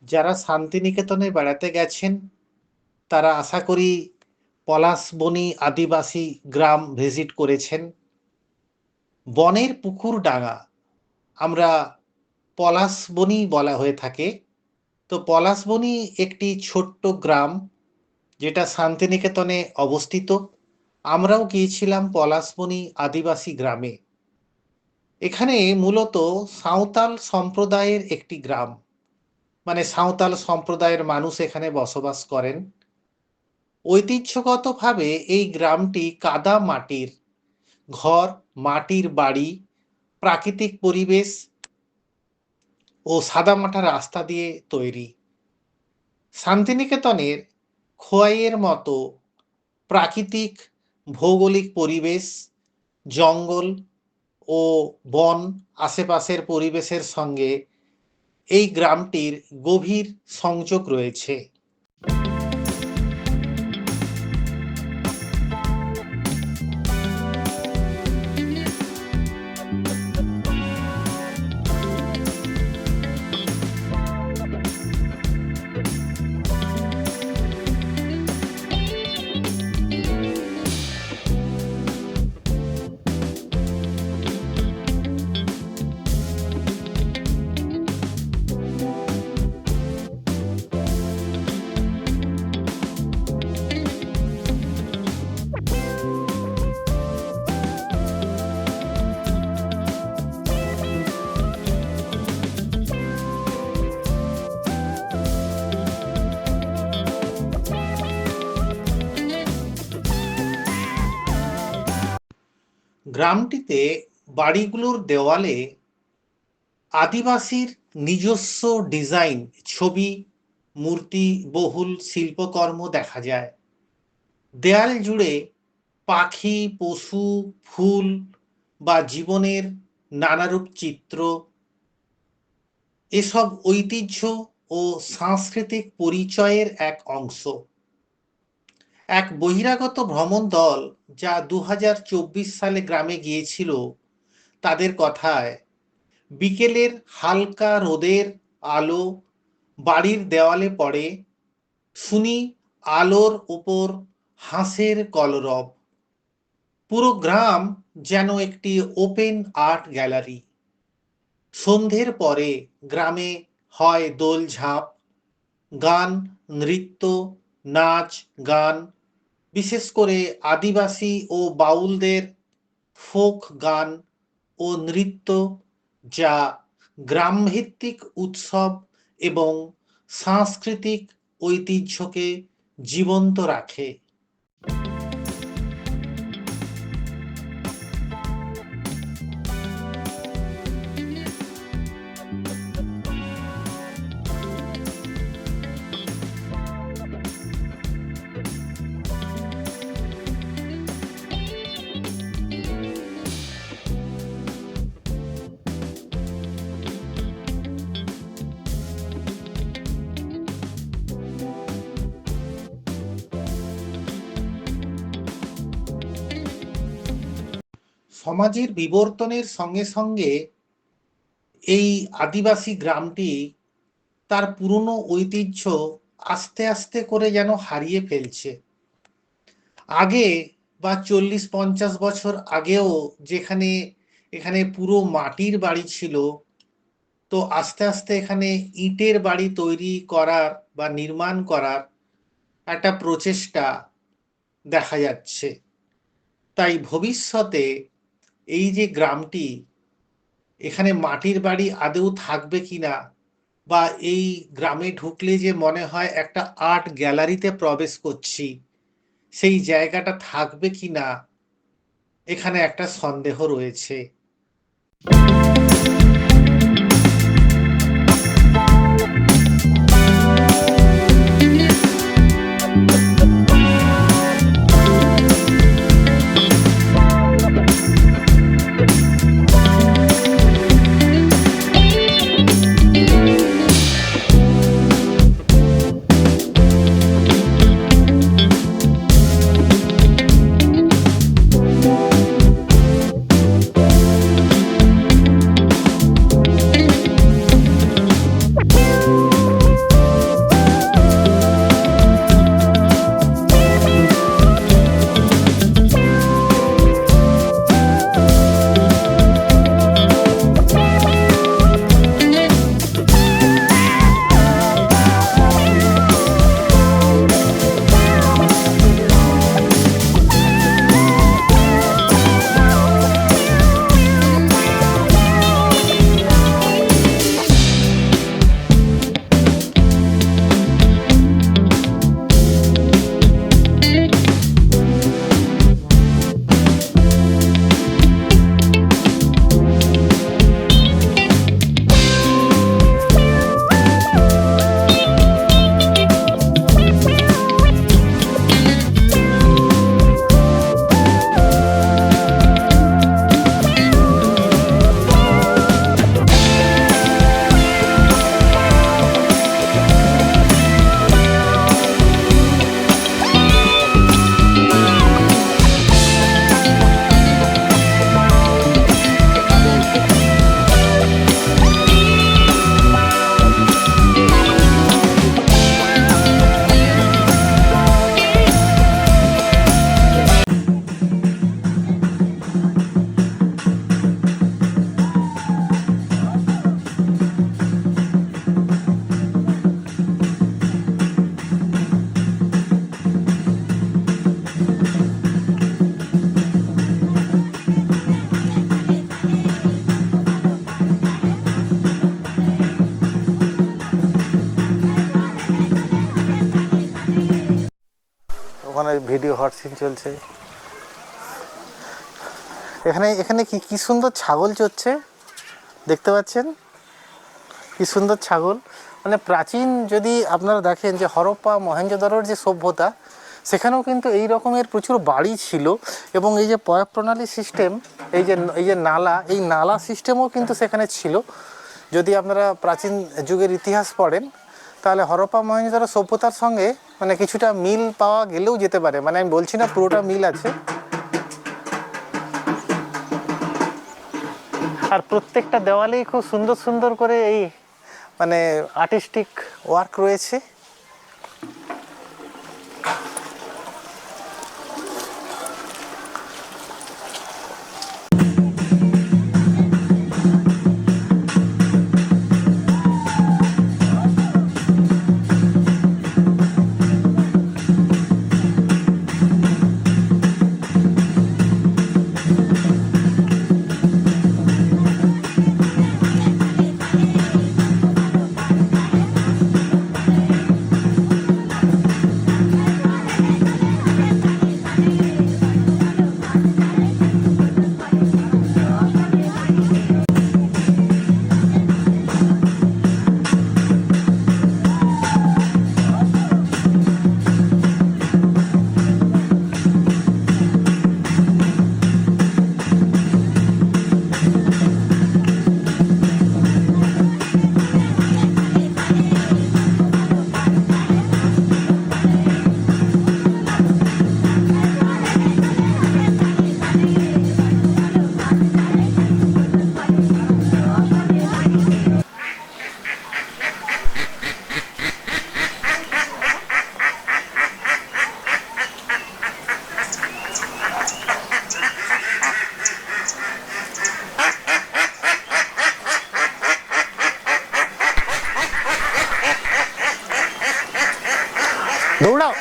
যারা শান্তিনিকেতনে বেড়াতে গেছেন তারা আশা করি পলাশবনি আদিবাসী গ্রাম ভিজিট করেছেন। বনের পুকুর ডাঙা আমরা পলাশবনি বলা হয়ে থাকে। তো পলাশবনি একটি ছোট্ট গ্রাম যেটা শান্তিনিকেতনে অবস্থিত। আমরাও গিয়েছিলাম পলাশবনি আদিবাসী গ্রামে। এখানে মূলত সাঁওতাল সম্প্রদায়ের একটি গ্রাম, মানে সাঁওতাল সম্প্রদায়ের মানুষ এখানে বসবাস করেন। ঐতিহ্যগতভাবে এই গ্রামটি কাদা মাটির ঘর, মাটির বাড়ি, প্রাকৃতিক পরিবেশ ও সাদামাটা রাস্তা দিয়ে তৈরি। শান্তিনিকেতনের খোয়াইয়ের মতো প্রাকৃতিক ভৌগোলিক পরিবেশ, জঙ্গল ও বন আশেপাশের পরিবেশের সঙ্গে এই গ্রামটির গভীর সংযোগ রয়েছে। গ্রামটিতে বাড়িগুলোর দেওয়ালে আদিবাসীর নিজস্ব ডিজাইন, ছবি, মূর্তি, বহুল শিল্পকর্ম দেখা যায়। দেয়াল জুড়ে পাখি, পশু, ফুল বা জীবনের নানারূপ চিত্র, এসব ঐতিহ্য ও সাংস্কৃতিক পরিচয়ের এক অংশ। এক বহিরাগত ভ্রমণ দল যা 2024 সালে গ্রামে গিয়েছিল, তাদের কথায় বিকেলের হালকা রোদের আলো বাড়ির দেওয়ালে পড়ে, শুনি আলোর উপর হাঁসের কলরব। পুরো গ্রাম যেন একটি ওপেন আর্ট গ্যালারি। সন্ধ্যের পরে গ্রামে হয় দোলঝাঁপ, গান, নৃত্য, নাচ, গান, বিশেষ করে আদিবাসী ও বাউলদের ফোক গান ও নৃত্য, যা গ্রামভিত্তিক উৎসব এবং সাংস্কৃতিক ঐতিহ্যকে জীবন্ত রাখে। সমাজের বিবর্তনের সঙ্গে সঙ্গে এই আদিবাসী গ্রামটি তার পুরনো ঐতিহ্য আস্তে আস্তে করে যেন হারিয়ে ফেলছে। আগে বা 40-50 বছর আগেও যেখানে এখানে পুরো মাটির বাড়ি ছিল, তো আস্তে আস্তে এখানে ইটের বাড়ি তৈরি করার বা নির্মাণ করার একটা প্রচেষ্টা দেখা যাচ্ছে। তাই ভবিষ্যতে এই যে গ্রামটি, এখানে মাটির বাড়ি আদৌ থাকবে কিনা, বা এই গ্রামে ঢুকলে যে মনে হয় একটা আর্ট গ্যালারিতে প্রবেশ করছি, সেই জায়গাটা থাকবে কিনা, এখানে একটা সন্দেহ রয়েছে। ভিডিও হট সিন চলছে। এখানে এখানে কি কি সুন্দর ছাগল চড়ছে, দেখতে পাচ্ছেন কি সুন্দর ছাগল। মানে প্রাচীন যদি আপনারা দেখেন যে হরপ্পা মহেঞ্জোদারোর যে সভ্যতা, সেখানেও কিন্তু এই রকমের প্রচুর বাড়ি ছিল। এবং এই যে পয়ঃ প্রণালী সিস্টেম, এই যে নালা, এই নালা সিস্টেমও কিন্তু সেখানে ছিল। যদি আপনারা প্রাচীন যুগের ইতিহাস পড়েন, তাহলে হরপ্পা মহেঞ্জোদারো সভ্যতার সঙ্গে মানে কিছুটা মিল পাওয়া গেলেও যেতে পারে। মানে আমি বলছি না পুরোটা মিল আছে। আর প্রত্যেকটা দেওয়ালেই খুব সুন্দর সুন্দর করে এই মানে আর্টিস্টিক ওয়ার্ক রয়েছে। দৌড়াও।